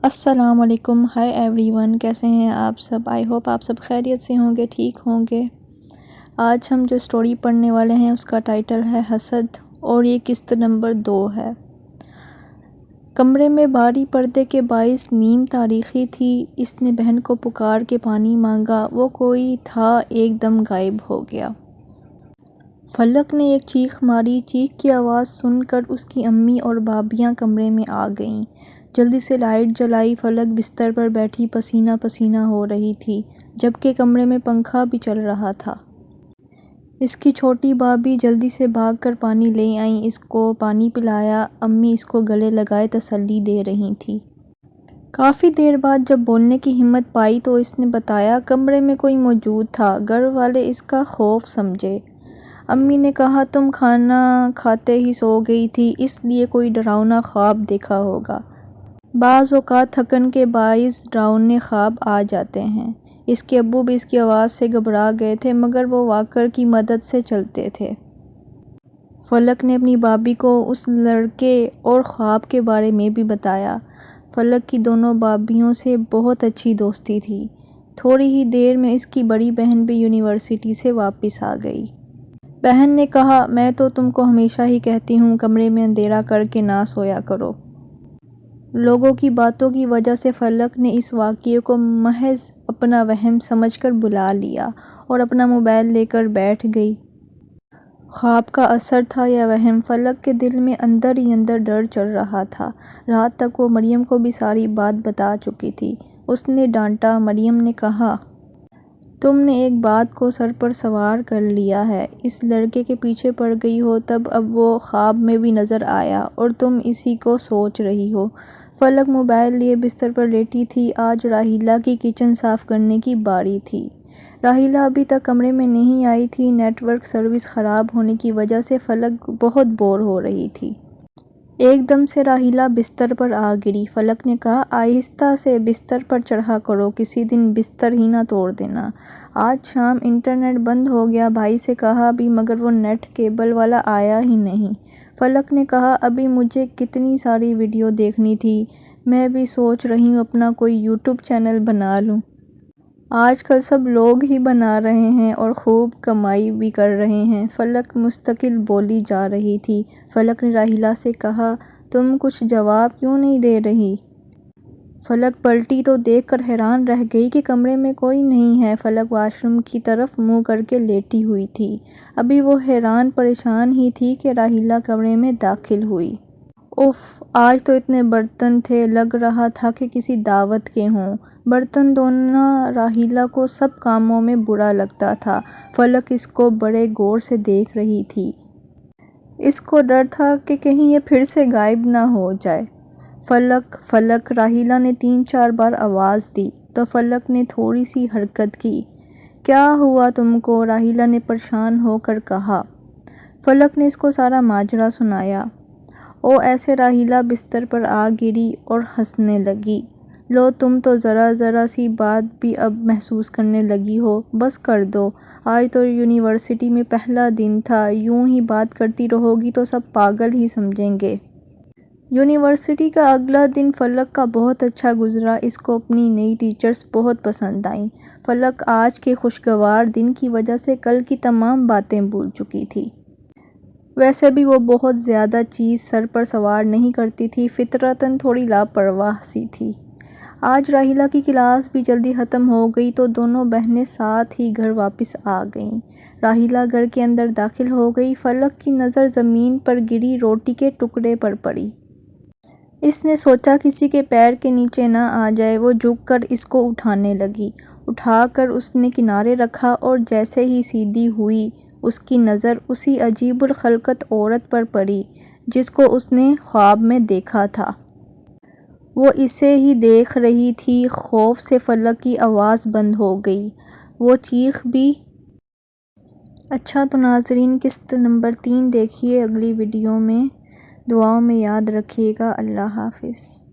السلام علیکم، high every one, کیسے ہیں آپ سب؟ آئی ہوپ آپ سب خیریت سے ہوں گے، ٹھیک ہوں گے۔ آج ہم جو سٹوری پڑھنے والے ہیں اس کا ٹائٹل ہے حسد، اور یہ قسط نمبر 2 ہے۔ کمرے میں بھاری پردے کے باعث نیند تاریکی تھی۔ اس نے بہن کو پکار کے پانی مانگا، وہ کوئی تھا ایک دم غائب ہو گیا۔ فلک نے ایک چیخ ماری، چیخ کی آواز سن کر اس کی امی اور بھابیاں کمرے میں آ گئیں۔ جلدی سے لائٹ جلائی، فلک بستر پر بیٹھی پسینہ پسینہ ہو رہی تھی، جبکہ کمرے میں پنکھا بھی چل رہا تھا۔ اس کی چھوٹی بھابی جلدی سے بھاگ کر پانی لے آئیں، اس کو پانی پلایا، امی اس کو گلے لگائے تسلی دے رہی تھیں۔ کافی دیر بعد جب بولنے کی ہمت پائی تو اس نے بتایا کمرے میں کوئی موجود تھا، گھر والے اس کا خوف سمجھے۔ امی نے کہا تم کھانا کھاتے ہی سو گئی تھی، اس لیے کوئی ڈراؤنا خواب دیکھا ہوگا۔ بعض اوقات تھکن کے باعث ڈراؤنے خواب آ جاتے ہیں۔ اس کے ابو بھی اس کی آواز سے گھبرا گئے تھے، مگر وہ واکر کی مدد سے چلتے تھے۔ فلک نے اپنی بھابی کو اس لڑکے اور خواب کے بارے میں بھی بتایا۔ فلک کی دونوں بھابیوں سے بہت اچھی دوستی تھی۔ تھوڑی ہی دیر میں اس کی بڑی بہن بھی یونیورسٹی سے واپس آ گئی۔ بہن نے کہا میں تو تم کو ہمیشہ ہی کہتی ہوں کمرے میں اندھیرا کر کے نہ سویا کرو۔ لوگوں کی باتوں کی وجہ سے فلک نے اس واقعے کو محض اپنا وہم سمجھ کر بھلا لیا اور اپنا موبائل لے کر بیٹھ گئی۔ خواب کا اثر تھا یا وہم، فلک کے دل میں اندر ہی اندر ڈر چل رہا تھا۔ رات تک وہ مریم کو بھی ساری بات بتا چکی تھی۔ اس نے ڈانٹا۔ مریم نے کہا تم نے ایک بات کو سر پر سوار کر لیا ہے، اس لڑکے کے پیچھے پڑ گئی ہو، تب اب وہ خواب میں بھی نظر آیا اور تم اسی کو سوچ رہی ہو۔ فلک موبائل لیے بستر پر لیٹی تھی۔ آج راحیلہ کی کچن صاف کرنے کی باری تھی۔ راحیلہ ابھی تک کمرے میں نہیں آئی تھی۔ نیٹ ورک سروس خراب ہونے کی وجہ سے فلک بہت بور ہو رہی تھی۔ ایک دم سے راحیلہ بستر پر آ گری۔ فلک نے کہا آہستہ سے بستر پر چڑھا کرو، کسی دن بستر ہی نہ توڑ دینا۔ آج شام انٹرنیٹ بند ہو گیا، بھائی سے کہا بھی مگر وہ نیٹ کیبل والا آیا ہی نہیں۔ فلک نے کہا ابھی مجھے کتنی ساری ویڈیو دیکھنی تھی، میں بھی سوچ رہی ہوں اپنا کوئی یوٹیوب چینل بنا لوں۔ آج کل سب لوگ ہی بنا رہے ہیں اور خوب کمائی بھی کر رہے ہیں۔ فلک مستقل بولی جا رہی تھی۔ فلک نے راحیلہ سے کہا تم کچھ جواب کیوں نہیں دے رہی؟ فلک پلٹی تو دیکھ کر حیران رہ گئی کہ کمرے میں کوئی نہیں ہے۔ فلک واش روم کی طرف منہ کر کے لیٹی ہوئی تھی۔ ابھی وہ حیران پریشان ہی تھی کہ راحیلہ کمرے میں داخل ہوئی۔ اف، آج تو اتنے برتن تھے، لگ رہا تھا کہ کسی دعوت کے ہوں۔ برتن دھونا راحیلہ کو سب کاموں میں برا لگتا تھا۔ فلک اس کو بڑے غور سے دیکھ رہی تھی۔ اس کو ڈر تھا کہ کہیں یہ پھر سے غائب نہ ہو جائے۔ فلک فلک، راحیلہ نے 3-4 بار آواز دی تو فلک نے تھوڑی سی حرکت کی۔ کیا ہوا تم کو؟ راحیلہ نے پریشان ہو کر کہا۔ فلک نے اس کو سارا ماجرا سنایا۔ او ایسے راحیلہ بستر پر آ گری اور ہنسنے لگی۔ لو تم تو ذرا سی بات بھی اب محسوس کرنے لگی ہو، بس کر دو، آج تو یونیورسٹی میں پہلا دن تھا، یوں ہی بات کرتی رہو گی تو سب پاگل ہی سمجھیں گے۔ یونیورسٹی کا اگلا دن فلک کا بہت اچھا گزرا۔ اس کو اپنی نئی ٹیچرز بہت پسند آئیں۔ فلک آج کے خوشگوار دن کی وجہ سے کل کی تمام باتیں بھول چکی تھی۔ ویسے بھی وہ بہت زیادہ چیز سر پر سوار نہیں کرتی تھی، فطرتاً تھوڑی لاپرواہ سی تھی۔ آج راحیلہ کی کلاس بھی جلدی ختم ہو گئی تو دونوں بہنیں ساتھ ہی گھر واپس آ گئیں۔ راحیلہ گھر کے اندر داخل ہو گئی۔ فلک کی نظر زمین پر گری روٹی کے ٹکڑے پر پڑی۔ اس نے سوچا کسی کے پیر کے نیچے نہ آ جائے۔ وہ جھک کر اس کو اٹھانے لگی۔ اٹھا کر اس نے کنارے رکھا اور جیسے ہی سیدھی ہوئی اس کی نظر اسی عجیب الخلقت عورت پر پڑی جس کو اس نے خواب میں دیکھا تھا۔ وہ اسے ہی دیکھ رہی تھی۔ خوف سے فلک کی آواز بند ہو گئی، وہ چیخ بھی۔ اچھا تو ناظرین، قسط نمبر 3 دیکھیے اگلی ویڈیو میں۔ دعاؤں میں یاد رکھیے گا۔ اللہ حافظ۔